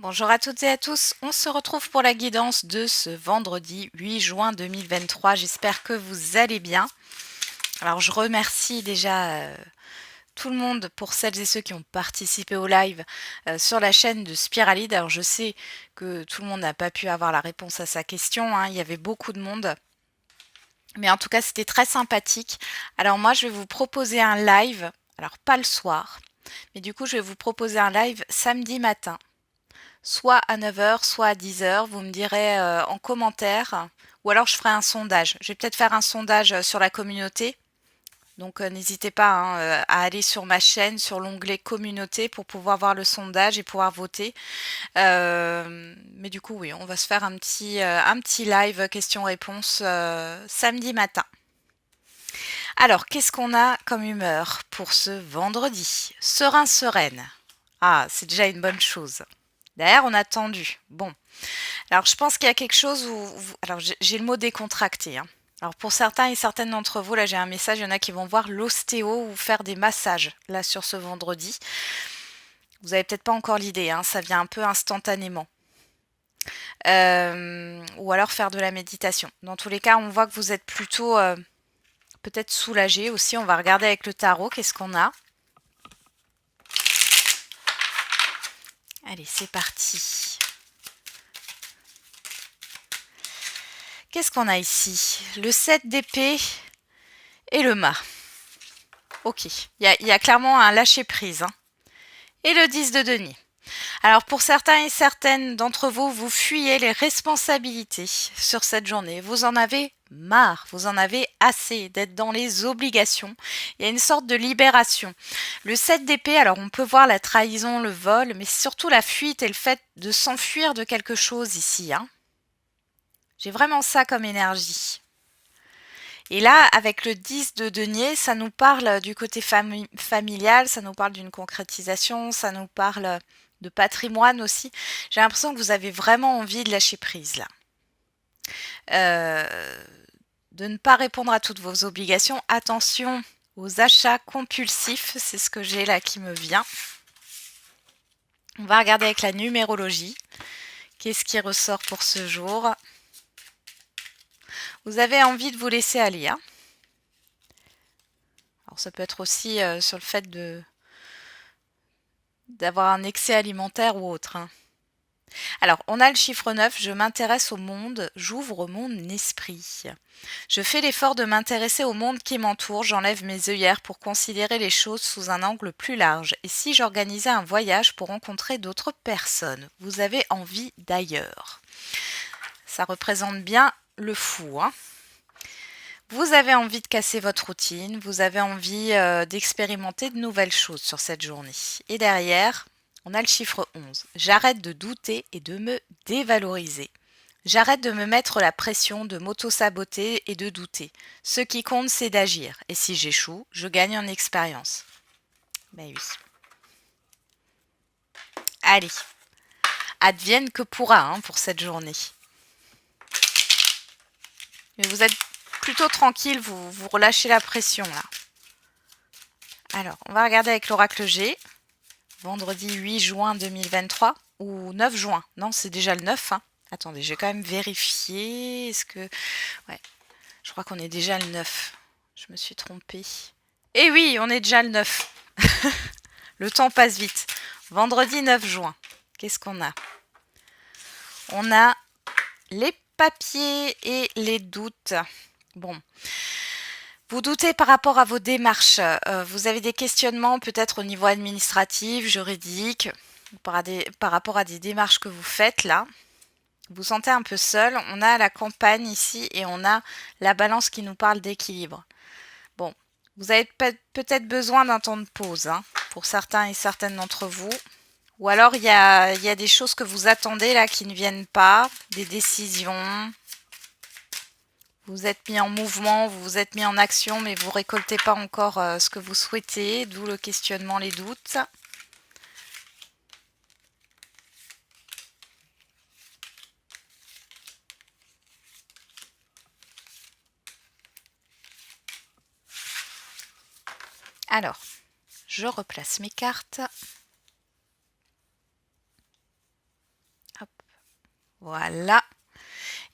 Bonjour à toutes et à tous, on se retrouve pour la guidance de ce vendredi 8 juin 2023. J'espère que vous allez bien. Alors je remercie déjà tout le monde pour celles et ceux qui ont participé au live sur la chaîne de Spiralide. Alors je sais que tout le monde n'a pas pu avoir la réponse à sa question, hein, il y avait beaucoup de monde. Mais en tout cas c'était très sympathique. Alors moi je vais vous proposer un live, alors pas le soir, mais du coup je vais vous proposer un live samedi matin. Soit à 9 heures, soit à 10 heures. Vous me direz en commentaire. Ou alors je ferai un sondage. Je vais peut-être faire un sondage sur la communauté. Donc n'hésitez pas hein, à aller sur ma chaîne, sur l'onglet communauté pour pouvoir voir le sondage et pouvoir voter. Mais du coup oui, on va se faire un petit live questions-réponses samedi matin. Alors, qu'est-ce qu'on a comme humeur pour ce vendredi? Serein, sereine. Ah, c'est déjà une bonne chose. Derrière, on a tendu. Bon. Alors, je pense qu'il y a quelque chose où... Alors, j'ai le mot décontracté. Hein. Alors, pour certains et certaines d'entre vous, là, j'ai un message. Il y en a qui vont voir l'ostéo ou faire des massages, là, sur ce vendredi. Vous avez peut-être pas encore l'idée. Hein, ça vient un peu instantanément. Ou alors faire de la méditation. Dans tous les cas, on voit que vous êtes plutôt peut-être soulagé aussi. On va regarder avec le tarot. Qu'est-ce qu'on a? Allez, c'est parti. Qu'est-ce qu'on a ici? Le 7 d'épée et le mât. Ok, il y a clairement un lâcher-prise. Hein. Et le 10 de denier. Alors pour certains et certaines d'entre vous, vous fuyez les responsabilités sur cette journée. Vous en avez marre, vous en avez assez d'être dans les obligations. Il y a une sorte de libération. Le 7 d'épée, alors on peut voir la trahison, le vol, mais surtout la fuite et le fait de s'enfuir de quelque chose ici. Hein. J'ai vraiment ça comme énergie. Et là, avec le 10 de denier, ça nous parle du côté familial, ça nous parle d'une concrétisation, ça nous parle de patrimoine aussi. J'ai l'impression que vous avez vraiment envie de lâcher prise là. De ne pas répondre à toutes vos obligations. Attention aux achats compulsifs, c'est ce que j'ai là qui me vient. On va regarder avec la numérologie. Qu'est-ce qui ressort pour ce jour? Vous avez envie de vous laisser aller. Hein. Alors ça peut être aussi sur le fait d'avoir un excès alimentaire ou autre. Hein. Alors, on a le chiffre 9, je m'intéresse au monde, j'ouvre mon esprit. Je fais l'effort de m'intéresser au monde qui m'entoure, j'enlève mes œillères pour considérer les choses sous un angle plus large. Et si j'organisais un voyage pour rencontrer d'autres personnes? Vous avez envie d'ailleurs. Ça représente bien le fou, hein. Vous avez envie de casser votre routine, vous avez envie d'expérimenter de nouvelles choses sur cette journée. Et derrière, on a le chiffre 11. J'arrête de douter et de me dévaloriser. J'arrête de me mettre la pression, de m'auto-saboter et de douter. Ce qui compte, c'est d'agir. Et si j'échoue, je gagne en expérience. Ben oui. Allez, advienne que pourra hein, pour cette journée. Mais vous êtes plutôt tranquille, vous relâchez la pression là. Alors, on va regarder avec l'oracle G. Vendredi 8 juin 2023 ou 9 juin. Non, c'est déjà le 9. Hein. Attendez, je vais quand même vérifier. Est-ce que... Ouais, je crois qu'on est déjà le 9. Je me suis trompée. Eh oui, on est déjà le 9. Le temps passe vite. Vendredi 9 juin. Qu'est-ce qu'on a? On a les papiers et les doutes. Bon. Vous doutez par rapport à vos démarches. Vous avez des questionnements peut-être au niveau administratif, juridique, par rapport à des démarches que vous faites là. Vous vous sentez un peu seul. On a la campagne ici et on a la balance qui nous parle d'équilibre. Bon, vous avez peut-être besoin d'un temps de pause hein, pour certains et certaines d'entre vous. Ou alors il y a des choses que vous attendez là qui ne viennent pas, des décisions. Vous êtes mis en mouvement, vous vous êtes mis en action, mais vous récoltez pas encore ce que vous souhaitez, d'où le questionnement, les doutes. Alors, je replace mes cartes. Voilà.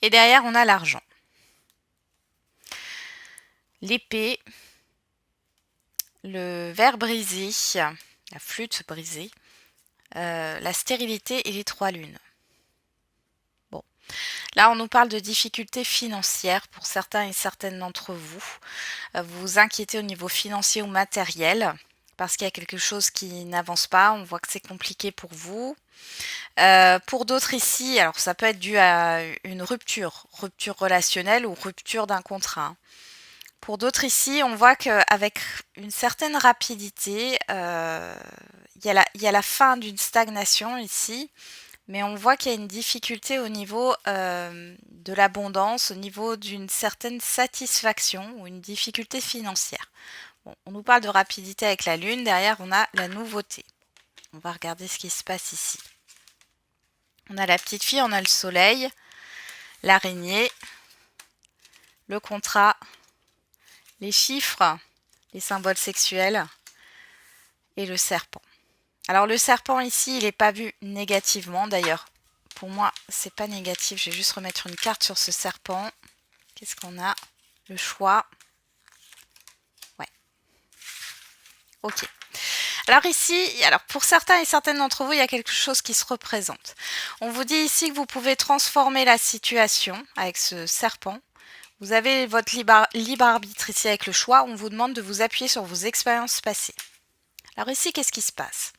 Et derrière, on a l'argent. L'épée, le verre brisé, la flûte brisée, la stérilité et les 3 lunes. Bon. Là, on nous parle de difficultés financières pour certains et certaines d'entre vous. Vous vous inquiétez au niveau financier ou matériel parce qu'il y a quelque chose qui n'avance pas. On voit que c'est compliqué pour vous. Pour d'autres ici, alors ça peut être dû à une rupture relationnelle ou rupture d'un contrat. Pour d'autres ici, on voit qu'avec une certaine rapidité, il y a la fin d'une stagnation ici, mais on voit qu'il y a une difficulté au niveau de l'abondance, au niveau d'une certaine satisfaction ou une difficulté financière. Bon, on nous parle de rapidité avec la lune, derrière on a la nouveauté. On va regarder ce qui se passe ici. On a la petite fille, on a le soleil, l'araignée, le contrat, les chiffres, les symboles sexuels et le serpent. Alors le serpent ici, il n'est pas vu négativement d'ailleurs. Pour moi, c'est pas négatif. Je vais juste remettre une carte sur ce serpent. Qu'est-ce qu'on a? Le choix. Ouais. Ok. Alors ici, pour certains et certaines d'entre vous, il y a quelque chose qui se représente. On vous dit ici que vous pouvez transformer la situation avec ce serpent. Vous avez votre libre arbitre ici avec le choix. On vous demande de vous appuyer sur vos expériences passées. Alors ici, qu'est-ce qui se passe?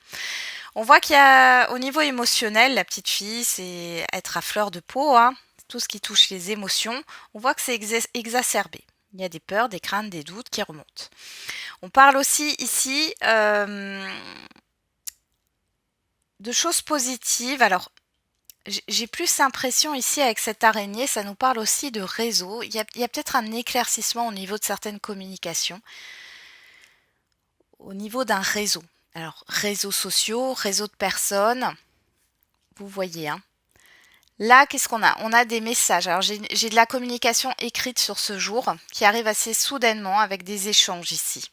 On voit qu'il y a, au niveau émotionnel, la petite fille, c'est être à fleur de peau, hein, tout ce qui touche les émotions. On voit que c'est exacerbé. Il y a des peurs, des craintes, des doutes qui remontent. On parle aussi ici de choses positives. Alors, j'ai plus l'impression ici avec cette araignée, ça nous parle aussi de réseau. Il y a peut-être un éclaircissement au niveau de certaines communications, au niveau d'un réseau. Alors, réseaux sociaux, réseau de personnes, vous voyez, hein. Là, qu'est-ce qu'on a? On a des messages. Alors, j'ai de la communication écrite sur ce jour qui arrive assez soudainement avec des échanges ici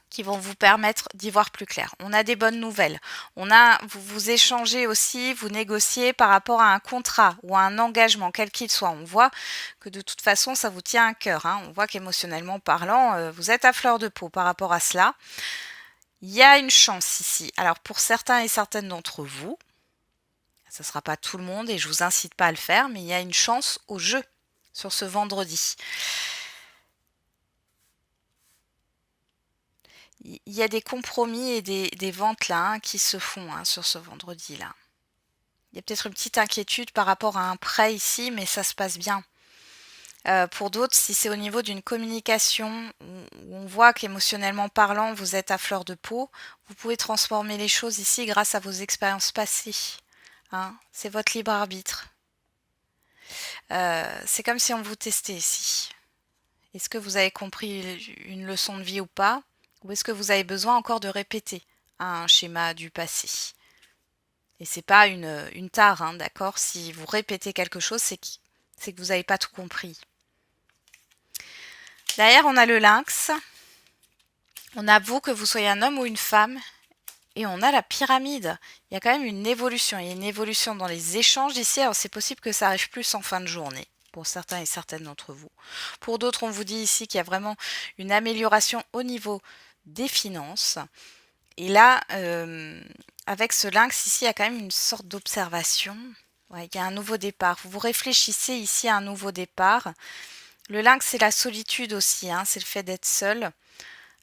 qui vont vous permettre d'y voir plus clair. On a des bonnes nouvelles. Vous échangez aussi, vous négociez par rapport à un contrat ou à un engagement, quel qu'il soit. On voit que de toute façon, ça vous tient à cœur, hein. On voit qu'émotionnellement parlant, vous êtes à fleur de peau par rapport à cela. Il y a une chance ici. Alors, pour certains et certaines d'entre vous, ça ne sera pas tout le monde et je ne vous incite pas à le faire, mais il y a une chance au jeu sur ce vendredi. Il y a des compromis et des ventes là, hein, qui se font, hein, sur ce vendredi-là. Il y a peut-être une petite inquiétude par rapport à un prêt ici, mais ça se passe bien. Pour d'autres, si c'est au niveau d'une communication où on voit qu'émotionnellement parlant, vous êtes à fleur de peau, vous pouvez transformer les choses ici grâce à vos expériences passées, hein. C'est votre libre arbitre. C'est comme si on vous testait ici. Est-ce que vous avez compris une leçon de vie ou pas? Ou est-ce que vous avez besoin encore de répéter un schéma du passé? Et c'est pas une tare, hein, d'accord? Si vous répétez quelque chose, c'est que vous n'avez pas tout compris. Derrière, on a le lynx. On a vous, que vous soyez un homme ou une femme. Et on a la pyramide. Il y a quand même une évolution. Il y a une évolution dans les échanges ici. Alors c'est possible que ça arrive plus en fin de journée, pour certains et certaines d'entre vous. Pour d'autres, on vous dit ici qu'il y a vraiment une amélioration au niveau des finances. Et là, avec ce lynx ici, il y a quand même une sorte d'observation. Ouais, il y a un nouveau départ. Vous réfléchissez ici à un nouveau départ. Le lynx, c'est la solitude aussi, hein, c'est le fait d'être seul.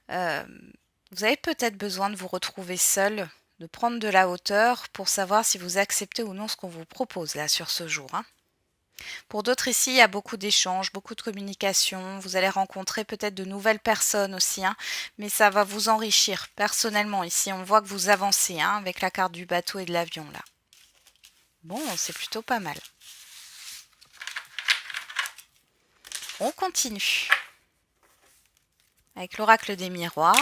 Vous avez peut-être besoin de vous retrouver seul, de prendre de la hauteur pour savoir si vous acceptez ou non ce qu'on vous propose là sur ce jour, hein. Pour d'autres ici, il y a beaucoup d'échanges, beaucoup de communication. Vous allez rencontrer peut-être de nouvelles personnes aussi, hein, mais ça va vous enrichir personnellement. Ici, on voit que vous avancez, hein, avec la carte du bateau et de l'avion là. Bon, c'est plutôt pas mal. On continue avec l'oracle des miroirs.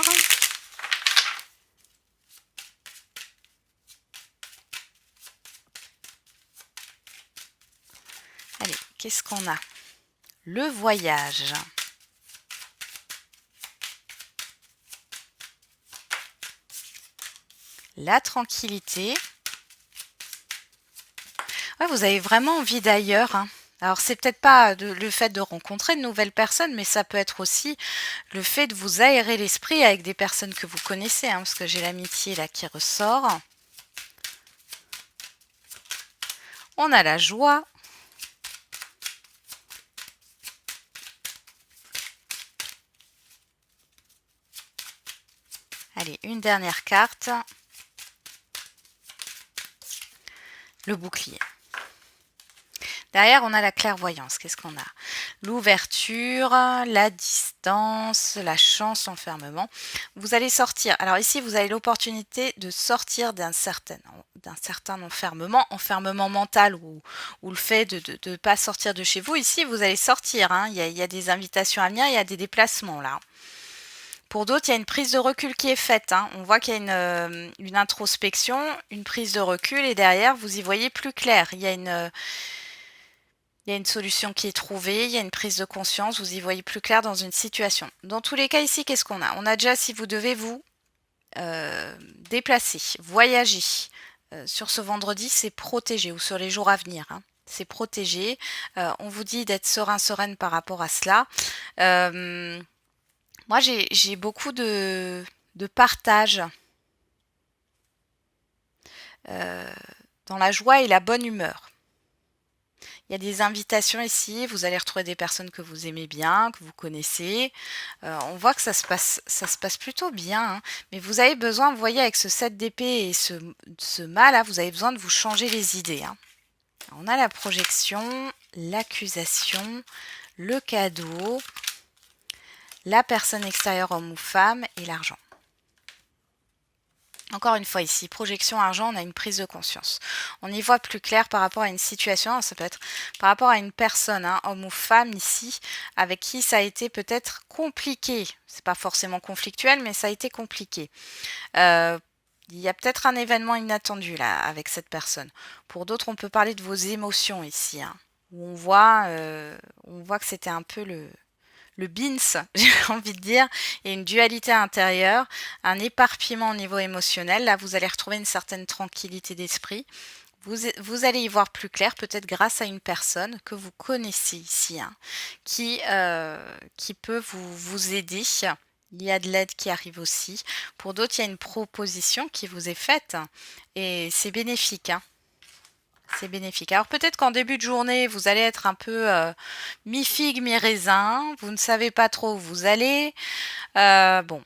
Allez, qu'est-ce qu'on a? Le voyage. La tranquillité. Ouais, vous avez vraiment envie d'ailleurs, hein. Alors c'est peut-être pas le fait de rencontrer de nouvelles personnes, mais ça peut être aussi le fait de vous aérer l'esprit avec des personnes que vous connaissez, hein, parce que j'ai l'amitié là qui ressort. On a la joie. Allez, une dernière carte. Le bouclier. Derrière, on a la clairvoyance. Qu'est-ce qu'on a? L'ouverture, la distance, la chance, l'enfermement. Vous allez sortir. Alors ici, vous avez l'opportunité de sortir d'un certain enfermement, enfermement mental ou le fait de ne pas sortir de chez vous. Ici, vous allez sortir, hein. Il y a des invitations à venir, il y a des déplacements là. Pour d'autres, il y a une prise de recul qui est faite, hein. On voit qu'il y a une introspection, une prise de recul et derrière, vous y voyez plus clair. Il y a une solution qui est trouvée, il y a une prise de conscience, vous y voyez plus clair dans une situation. Dans tous les cas ici, qu'est-ce qu'on a? On a déjà si vous devez vous déplacer, voyager. Sur ce vendredi, c'est protégé ou sur les jours à venir, hein. C'est protégé. On vous dit d'être serein, sereine par rapport à cela. Moi, j'ai beaucoup de partage euh, dans la joie et la bonne humeur. Il y a des invitations ici, vous allez retrouver des personnes que vous aimez bien, que vous connaissez. On voit que ça se passe plutôt bien, hein. Mais vous avez besoin, vous voyez, avec ce 7 d'épée et ce mât là, vous avez besoin de vous changer les idées, hein. On a la projection, l'accusation, le cadeau, la personne extérieure, homme ou femme, et l'argent. Encore une fois ici, projection argent, on a une prise de conscience. On y voit plus clair par rapport à une situation, ça peut être par rapport à une personne, hein, homme ou femme ici, avec qui ça a été peut-être compliqué. C'est pas forcément conflictuel, mais ça a été compliqué. Il y a peut-être un événement inattendu là avec cette personne. Pour d'autres, on peut parler de vos émotions ici, hein, où on voit que c'était un peu le beans, j'ai envie de dire, et une dualité intérieure, un éparpillement au niveau émotionnel. Là, vous allez retrouver une certaine tranquillité d'esprit. Vous allez y voir plus clair, peut-être grâce à une personne que vous connaissez ici, hein, qui peut vous aider. Il y a de l'aide qui arrive aussi. Pour d'autres, il y a une proposition qui vous est faite et c'est bénéfique, hein. C'est bénéfique. Alors peut-être qu'en début de journée, vous allez être un peu mi-figue, mi-raisin. Vous ne savez pas trop où vous allez. Bon,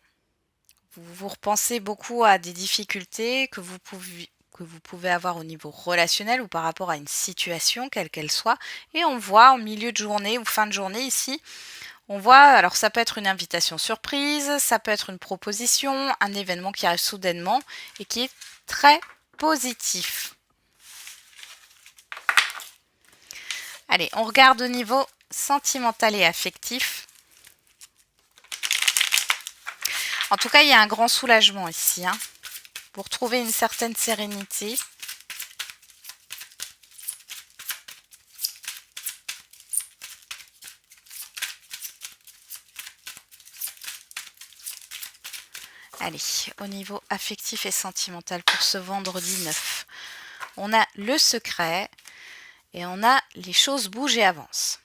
vous repensez beaucoup à des difficultés que vous pouvez avoir au niveau relationnel ou par rapport à une situation, quelle qu'elle soit. Et on voit en milieu de journée ou fin de journée ici, on voit, alors ça peut être une invitation surprise, ça peut être une proposition, un événement qui arrive soudainement et qui est très positif. Allez, on regarde au niveau sentimental et affectif. En tout cas, il y a un grand soulagement ici, hein. Vous retrouvez une certaine sérénité. Allez, au niveau affectif et sentimental pour ce vendredi 9, on a le secret et on a les choses bougent et avancent.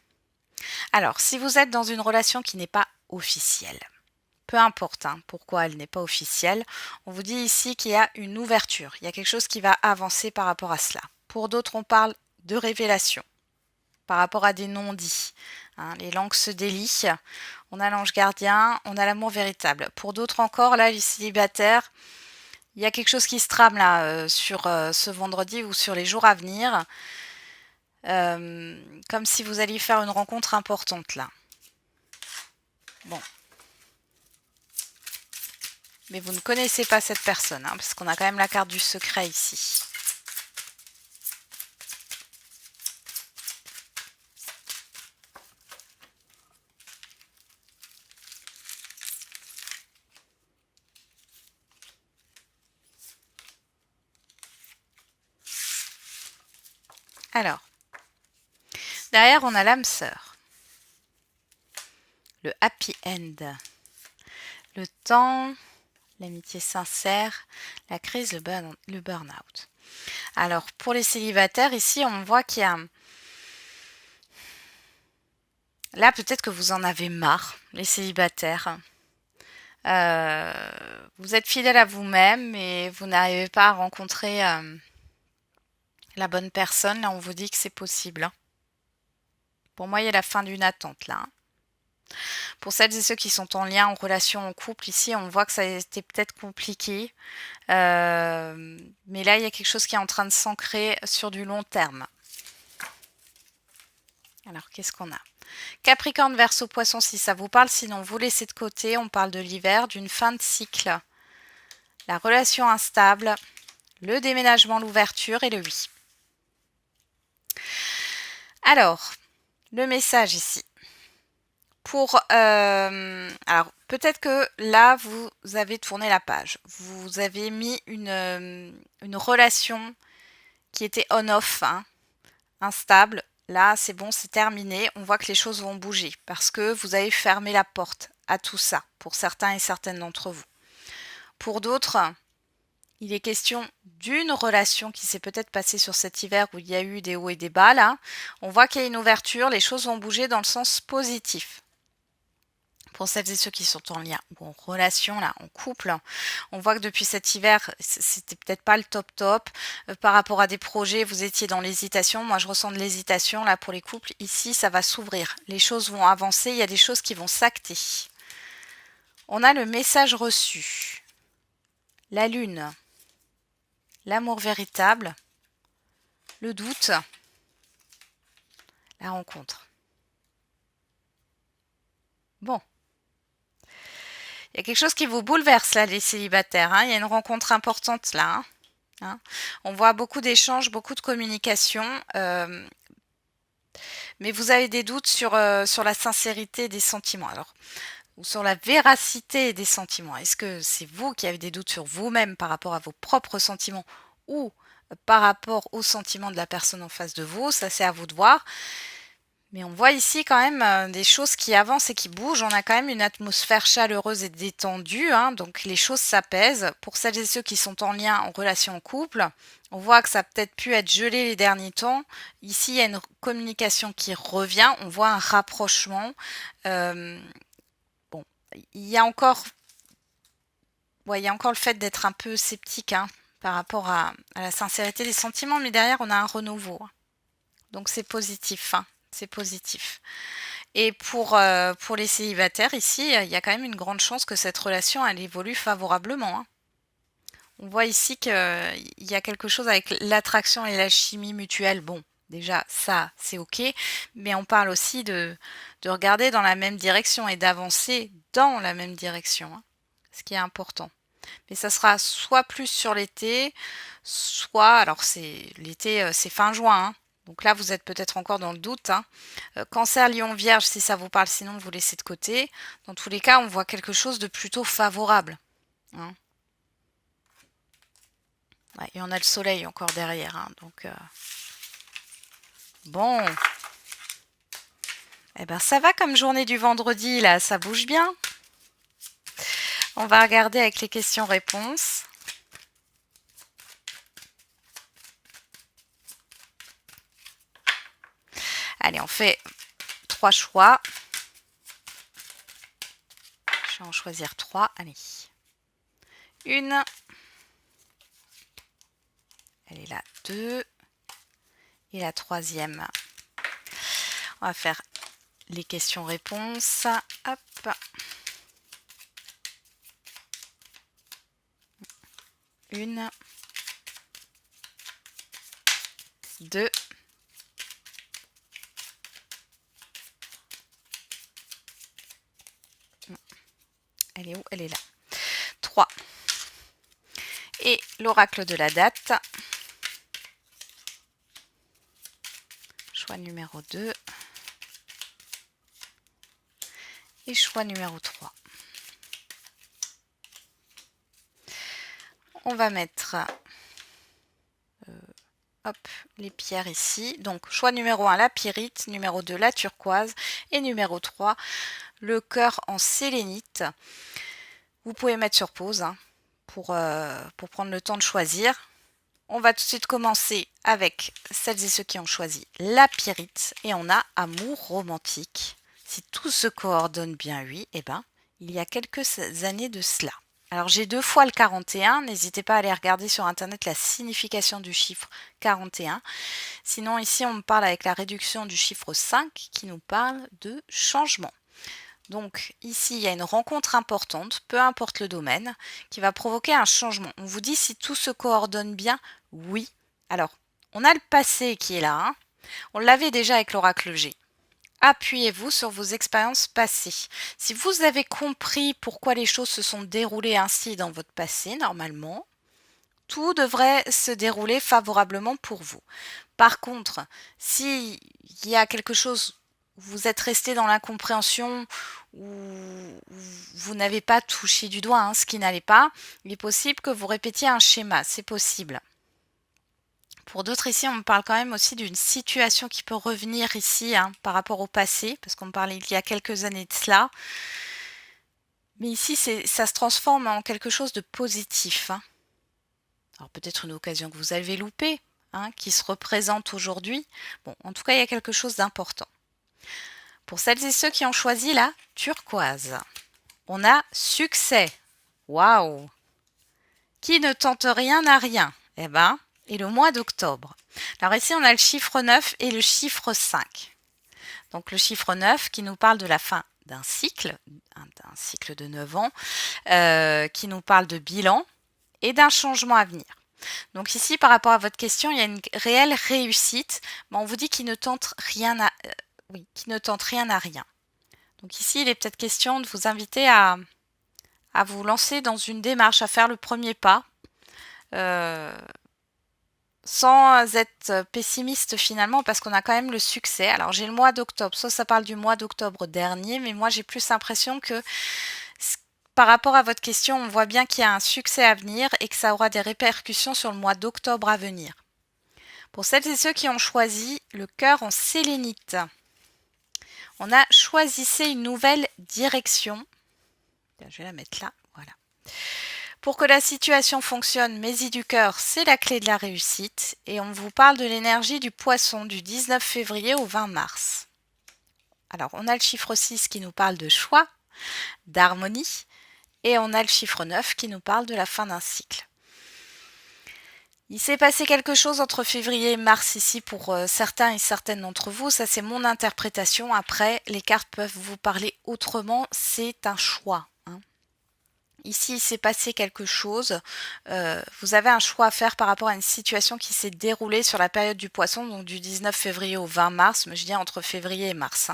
Alors, si vous êtes dans une relation qui n'est pas officielle, peu importe, hein, pourquoi elle n'est pas officielle, on vous dit ici qu'il y a une ouverture, il y a quelque chose qui va avancer par rapport à cela. Pour d'autres, on parle de révélation par rapport à des non-dits, hein, les langues se délient, on a l'ange gardien, on a l'amour véritable. Pour d'autres encore, là, les célibataires, il y a quelque chose qui se trame là sur ce vendredi ou sur les jours à venir, comme si vous alliez faire une rencontre importante là. Bon. Mais vous ne connaissez pas cette personne, hein, parce qu'on a quand même la carte du secret ici. Alors, derrière, on a l'âme sœur. Le happy end. Le temps, l'amitié sincère, la crise, le burn-out. Alors, pour les célibataires, ici, on voit qu'il y a... Là, peut-être que vous en avez marre, les célibataires. Vous êtes fidèle à vous-même et vous n'arrivez pas à rencontrer la bonne personne. Là, on vous dit que c'est possible, hein. Pour moi, il y a la fin d'une attente, là, hein. Pour celles et ceux qui sont en lien, en relation, en couple, ici, on voit que ça a été peut-être compliqué. Mais là, il y a quelque chose qui est en train de s'ancrer sur du long terme. Alors, qu'est-ce qu'on a? Capricorne, Verseau, Poisson, si ça vous parle. Sinon, vous laissez de côté. On parle de l'hiver, d'une fin de cycle. La relation instable, le déménagement, l'ouverture et le oui. Alors, le message ici. Alors, peut-être que là, vous avez tourné la page. Vous avez mis une relation qui était on-off, hein, instable. Là, c'est bon, c'est terminé. On voit que les choses vont bouger parce que vous avez fermé la porte à tout ça, pour certains et certaines d'entre vous. Pour d'autres, il est question d'une relation qui s'est peut-être passée sur cet hiver où il y a eu des hauts et des bas. Là, on voit qu'il y a une ouverture, les choses vont bouger dans le sens positif. Pour celles et ceux qui sont en lien ou en relation, là, en couple, on voit que depuis cet hiver, c'était peut-être pas le top. Par rapport à des projets, vous étiez dans l'hésitation. Moi, je ressens de l'hésitation là pour les couples. Ici, ça va s'ouvrir. Les choses vont avancer. Il y a des choses qui vont s'acter. On a le message reçu. La lune. L'amour véritable. Le doute. La rencontre. Bon. Il y a quelque chose qui vous bouleverse là, les célibataires, hein. Il y a une rencontre importante là, hein. Hein. On voit beaucoup d'échanges, beaucoup de communication, mais vous avez des doutes sur la sincérité des sentiments. Alors, ou sur la véracité des sentiments. Est-ce que c'est vous qui avez des doutes sur vous-même par rapport à vos propres sentiments ou par rapport aux sentiments de la personne en face de vous? Ça, c'est à vous de voir. Mais on voit ici quand même des choses qui avancent et qui bougent. On a quand même une atmosphère chaleureuse et détendue, hein, donc les choses s'apaisent. Pour celles et ceux qui sont en lien, en relation en couple, on voit que ça a peut-être pu être gelé les derniers temps. Ici, il y a une communication qui revient. On voit un rapprochement. Bon, il y a encore, ouais, il y a encore le fait d'être un peu sceptique, hein, par rapport à la sincérité des sentiments, mais derrière, on a un renouveau, hein. Donc c'est positif, hein, c'est positif. Et pour les célibataires, ici, il y a quand même une grande chance que cette relation, elle évolue favorablement, hein. On voit ici qu'il y a quelque chose avec l'attraction et la chimie mutuelle. Bon, déjà, ça, c'est OK. Mais on parle aussi de regarder dans la même direction et d'avancer dans la même direction, hein, ce qui est important. Mais ça sera soit plus sur l'été, soit... Alors, l'été, c'est fin juin, hein. Donc là, vous êtes peut-être encore dans le doute, hein. Cancer, Lion, Vierge, si ça vous parle, sinon vous laissez de côté. Dans tous les cas, on voit quelque chose de plutôt favorable, hein. Ouais, et on a le soleil encore derrière, hein, donc bon. Eh ben ça va comme journée du vendredi, là, ça bouge bien. On va regarder avec les questions-réponses. Allez, on fait 3 choix. Je vais en choisir 3. Allez. Une. Elle est là. 2. Et la troisième. On va faire les questions-réponses. Hop. Une. 2. Elle est où? Elle est là. 3. Et l'oracle de la date. Choix numéro 2. Et choix numéro 3. On va mettre hop, les pierres ici. Donc, choix numéro 1, la pyrite. Numéro 2, la turquoise. Et numéro 3, le cœur en sélénite. Vous pouvez mettre sur pause, hein, pour prendre le temps de choisir. on va tout de suite commencer avec celles et ceux qui ont choisi la Pyrite. Et on a amour romantique. Si tout se coordonne bien, oui, eh ben, il y a quelques années de cela. Alors j'ai 2 fois le 41, n'hésitez pas à aller regarder sur internet la signification du chiffre 41. Sinon ici on me parle avec la réduction du chiffre 5 qui nous parle de changement. Donc ici il y a une rencontre importante, peu importe le domaine, qui va provoquer un changement. On vous dit si tout se coordonne bien, oui. Alors on a le passé qui est là, hein. On l'avait déjà avec l'oracle G. Appuyez-vous sur vos expériences passées. Si vous avez compris pourquoi les choses se sont déroulées ainsi dans votre passé, normalement, tout devrait se dérouler favorablement pour vous. Par contre, s'il y a quelque chose, vous êtes resté dans l'incompréhension ou vous n'avez pas touché du doigt ce qui n'allait pas, il est possible que vous répétiez un schéma, c'est possible. Pour d'autres ici, on me parle quand même aussi d'une situation qui peut revenir ici par rapport au passé, parce qu'on me parlait il y a quelques années de cela. Mais ici, ça se transforme en quelque chose de positif. Alors peut-être une occasion que vous avez loupée, qui se représente aujourd'hui. Bon, en tout cas, il y a quelque chose d'important. Pour celles et ceux qui ont choisi la turquoise, on a succès. Waouh! Qui ne tente rien n'a rien. Eh ben, et le mois d'octobre. Alors ici, on a le chiffre 9 et le chiffre 5. Donc le chiffre 9 qui nous parle de la fin d'un cycle de 9 ans, qui nous parle de bilan et d'un changement à venir. Donc ici, par rapport à votre question, il y a une réelle réussite. Mais on vous dit qu'il ne tente rien à rien. Donc ici, il est peut-être question de vous inviter à vous lancer dans une démarche, à faire le premier pas. Sans être pessimiste finalement, parce qu'on a quand même le succès. Alors j'ai le mois d'octobre, soit ça parle du mois d'octobre dernier, mais moi j'ai plus l'impression que par rapport à votre question, on voit bien qu'il y a un succès à venir et que ça aura des répercussions sur le mois d'octobre à venir. Pour celles et ceux qui ont choisi le cœur en sélénite, on a choisissez une nouvelle direction. Je vais la mettre là, voilà. Pour que la situation fonctionne, Maisie du cœur, c'est la clé de la réussite. Et on vous parle de l'énergie du poisson du 19 février au 20 mars. Alors, on a le chiffre 6 qui nous parle de choix, d'harmonie. Et on a le chiffre 9 qui nous parle de la fin d'un cycle. Il s'est passé quelque chose entre février et mars ici pour certains et certaines d'entre vous. Ça, c'est mon interprétation. Après, les cartes peuvent vous parler autrement. C'est un choix. Ici, il s'est passé quelque chose. Vous avez un choix à faire par rapport à une situation qui s'est déroulée sur la période du poisson, donc du 19 février au 20 mars, mais je dis entre février et mars.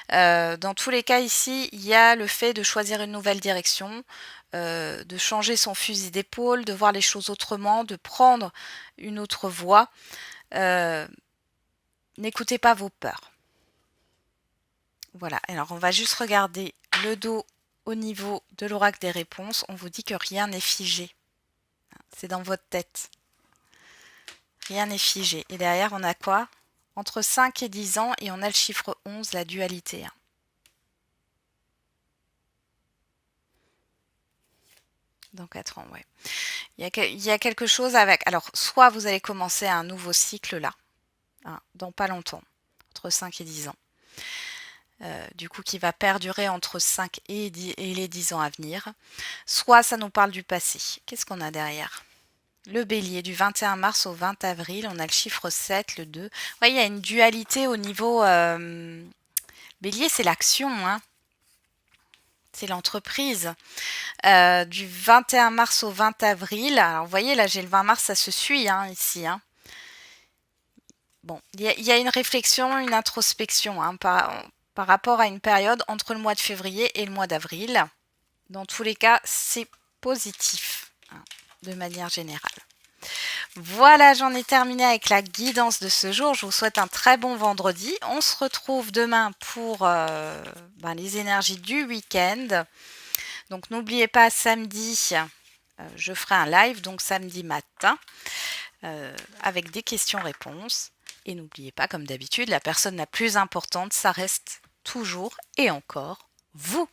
Dans tous les cas, ici, il y a le fait de choisir une nouvelle direction, de changer son fusil d'épaule, de voir les choses autrement, de prendre une autre voie. N'écoutez pas vos peurs. Voilà, alors on va juste regarder le dos. Au niveau de l'oracle des réponses, on vous dit que rien n'est figé. C'est dans votre tête. Rien n'est figé. Et derrière, on a quoi? Entre 5 et 10 ans, et on a le chiffre 11, la dualité. Dans 4 ans, ouais. Il y a quelque chose avec... Alors, soit vous allez commencer un nouveau cycle là, dans pas longtemps, entre 5 et 10 ans. Du coup qui va perdurer entre 5 et les 10 ans à venir. Soit ça nous parle du passé. Qu'est-ce qu'on a derrière? Le bélier, du 21 mars au 20 avril, on a le chiffre 7, le 2. Vous voyez, il y a une dualité au niveau... bélier, c'est l'action, c'est l'entreprise. Du 21 mars au 20 avril, alors vous voyez, là j'ai le 20 mars, ça se suit ici. Bon, il y a une réflexion, une introspection par rapport à une période entre le mois de février et le mois d'avril. Dans tous les cas, c'est positif, de manière générale. Voilà, j'en ai terminé avec la guidance de ce jour. Je vous souhaite un très bon vendredi. On se retrouve demain pour les énergies du week-end. Donc n'oubliez pas, samedi, je ferai un live, donc samedi matin, avec des questions-réponses. Et n'oubliez pas, comme d'habitude, la personne la plus importante, ça reste toujours et encore vous.